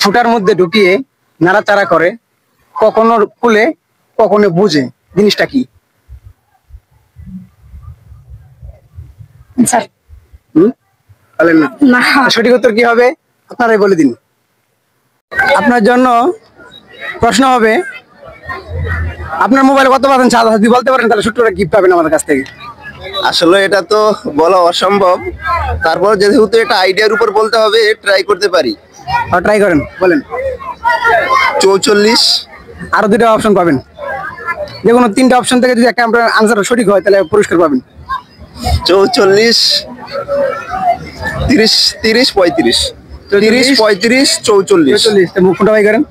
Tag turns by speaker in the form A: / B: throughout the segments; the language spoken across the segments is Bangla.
A: ফুটার মধ্যে ঢুকিয়ে নাড়াচাড়া করে, কখনো খুলে কখনো বুঝে, জিনিসটা কি? বলেন না। সঠিক উত্তর কি হবে আপনারাই বলে দিন। আপনার জন্য প্রশ্ন হবে, আপনার মোবাইলে কত পার্সেন্ট চার্জ আছে যদি বলতে পারেন তাহলে ছোট্ট গিফট পাবেন আমাদের কাছ থেকে।
B: আসলে এটা তো বলা অসম্ভব, তারপর যেহেতু এটা আইডিয়ার উপর বলতে হবে, ট্রাই করতে পারি।
A: ট্রাই করেন, বলেন।
B: 44।
A: আরো দুটো অপশন পাবেন, যে কোনো তিনটা অপশন থেকে যদি একটা আপনার আনসার সঠিক হয় তাহলে পুরস্কার পাবেন।
B: 44, 30, 30, 35, 30, 35, 44।
A: মুখ ফুটা বাই করেন।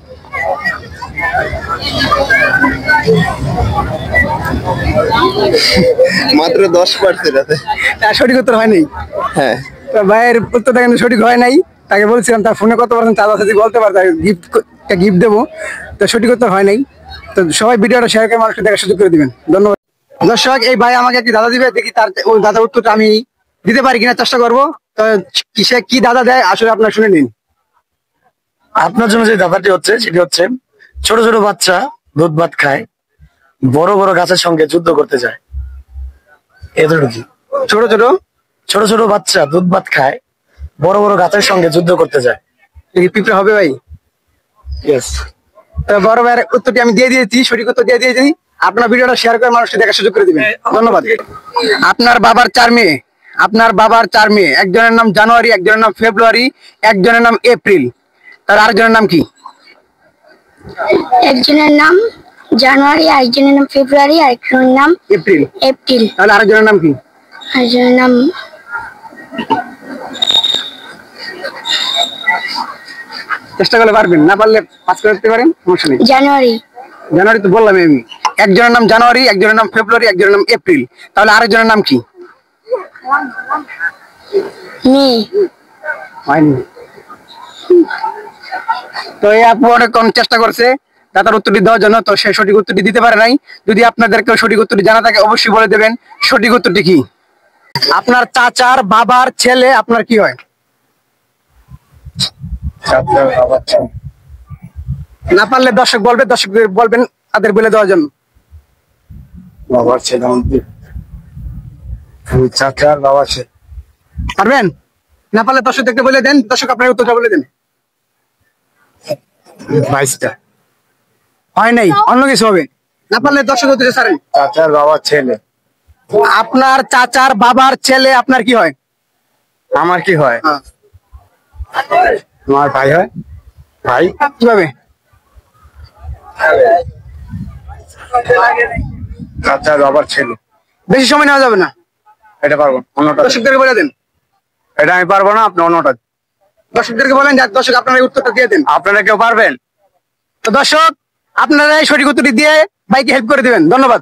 B: মাত্র 10% আছে।
A: সঠিক উত্তর হয় নাই।
B: হ্যাঁ,
A: ভাইয়ের উত্তরটা কিন্তু সঠিক হয় নাই। তাকে বলছিলাম তার ফোনে কত পার্সেন্ট চার্জ আছে যদি বলতে পারে তাকে গিফট দেবো, তো সঠিক উত্তর হয় নাই। তো সবাই ভিডিওটা শেয়ার করে মানুষকে দেখার সুযোগ করে দিবেন। ধন্যবাদ। দর্শক, এই ভাই আমাকে একটি দাদা দিবে, দেখি তার ওই দাদার উত্তরটা আমি দিতে পারি কিনা চেষ্টা করবো। তো কিসে কি দাদা দেয় আসলে আপনারা শুনে নিন।
C: আপনার জন্য যে দাদাটি হচ্ছে সেটি হচ্ছে, ছোট ছোট বাচ্চা দুধ ভাত খায়, বড় বড় গাছের সঙ্গে যুদ্ধ করতে যায়। এতটুকু।
A: ছোট
C: ছোট বাচ্চা দুধ ভাত খায়, বড় বড় গাছের সঙ্গে যুদ্ধ করতে যায়।
A: দেখি পিঁপড়া হবে ভাই?
C: ইয়েস।
A: তো বড় ভাইয়ের উত্তরটি আমি দিয়ে দিয়েছি, সঠিক উত্তর দিয়ে দিয়েছি। আপনার ভিডিওটা শেয়ার করে মানুষকে দেখার সুযোগ করে দিবেন। ধন্যবাদ। আপনার বাবার 4 মেয়ে, আপনার বাবার 4 মেয়ে, একজনের নাম জানুয়ারি, একজনের নাম ফেব্রুয়ারি, একজনের নাম এপ্রিল, তার আরেকজনের নাম কি?
D: একজনের নাম জানুয়ারি, আরেকজনের নাম ফেব্রুয়ারি, আরেকজনের নাম
A: এপ্রিল। তাহলে আরেকজনের নাম কি?
D: আরেকজনের নাম
A: চেষ্টা করলে পারবেন, না পারলে পাস করে দিতে পারেন, সমস্যা নেই।
D: জানুয়ারি
A: তো বললাম আমি। একজনের নাম জানুয়ারি, একজনের নাম ফেব্রুয়ারি, একজনের নাম এপ্রিল, তাহলে আরেকজনের নাম কি?
D: মে।
A: হয়নি। তো এই আপু অনেকক্ষণ চেষ্টা করছে দাদার উত্তরটি দেওয়ার জন্য, তো সে সঠিক উত্তরটি দিতে পারে নাই। যদি আপনাদেরকে সঠিক উত্তরটি জানা থাকে অবশ্যই বলে দেবেন সঠিক উত্তরটি কি। আপনার চাচার বাবার ছেলে আপনার কি হয়? না পারলে দর্শক বলবে, দর্শকদের বলবেন তাদের বলে দেওয়ার জন্য।
C: বাবার ছেলে, চাচার বাবার ছেলে।
A: পারবেন? না পারলে দর্শকদেরকে বলে দেন, দর্শক আপনার উত্তরটা বলে দেন।
C: 22টা।
A: হয় নাই, অন্য কিছু হবে। না পারলে দর্শক উত্তর ছাড়েন।
C: চাচার বাবার ছেলে।
A: আপনার চাচার বাবার ছেলে আপনার কি হয়?
C: আমার কি হয়? আমার ভাই হয়। ভাই
A: কিভাবে?
C: চাচার বাবার ছেলে।
A: বেশি সময় নেওয়া যাবে না।
C: এটা পারবো, অন্যটা
A: দর্শকদেরকে বলে দেন।
C: এটা আমি পারবো না, আপনি অন্যটা।
A: দর্শকদেরকে বলেন, যাক দর্শক আপনারা এই উত্তরটা দিয়ে দেন।
C: আপনারা কেউ পারবেন?
A: তো দর্শক, আপনারা এই সঠিক উত্তরটি দিয়ে ভাইকে হেল্প করে দিবেন। ধন্যবাদ।